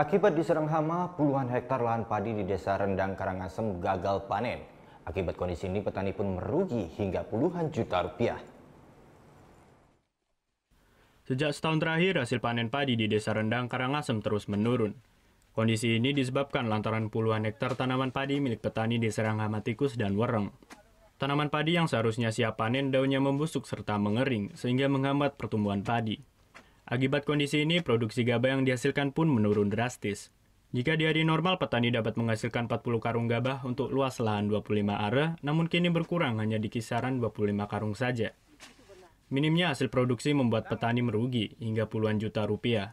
Akibat diserang hama, puluhan hektar lahan padi di Desa Rendang, Karangasem gagal panen. Akibat kondisi ini, petani pun merugi hingga puluhan juta rupiah. Sejak setahun terakhir, hasil panen padi di Desa Rendang, Karangasem terus menurun. Kondisi ini disebabkan lantaran puluhan hektar tanaman padi milik petani diserang hama tikus dan wereng. Tanaman padi yang seharusnya siap panen daunnya membusuk serta mengering, sehingga menghambat pertumbuhan padi. Akibat kondisi ini, produksi gabah yang dihasilkan pun menurun drastis. Jika di hari normal, petani dapat menghasilkan 40 karung gabah untuk luas lahan 25 are, namun kini berkurang hanya di kisaran 25 karung saja. Minimnya hasil produksi membuat petani merugi hingga puluhan juta rupiah.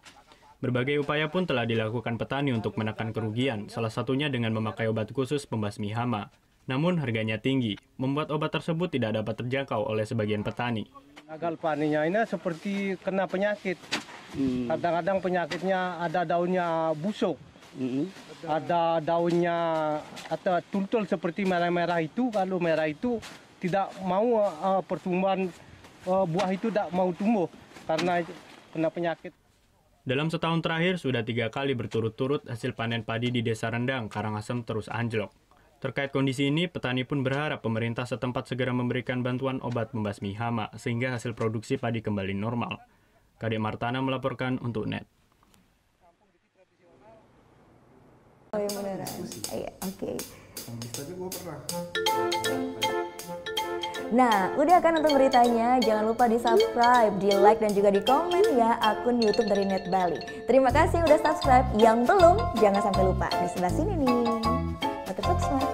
Berbagai upaya pun telah dilakukan petani untuk menekan kerugian, salah satunya dengan memakai obat khusus pembasmi hama. Namun harganya tinggi, membuat obat tersebut tidak dapat terjangkau oleh sebagian petani. Gagal panennya ini seperti kena penyakit. Kadang-kadang penyakitnya ada daunnya busuk, ada daunnya atau tuntul seperti merah-merah itu. Kalau merah itu tidak mau pertumbuhan buah itu tidak mau tumbuh karena kena penyakit. Dalam setahun terakhir sudah 3 kali berturut-turut hasil panen padi di Desa Rendang, Karangasem terus anjlok. Terkait kondisi ini, petani pun berharap pemerintah setempat segera memberikan bantuan obat pembasmi hama sehingga hasil produksi padi kembali normal. Kadek Martana melaporkan untuk NET. Oh ya beneran. Iya, oke. Nah, udah kan untuk beritanya? Jangan lupa di-subscribe, di-like, dan juga di-komen ya akun YouTube dari Net Bali. Terima kasih udah subscribe. Yang belum, jangan sampai lupa. Di sebelah sini nih. Subscribe.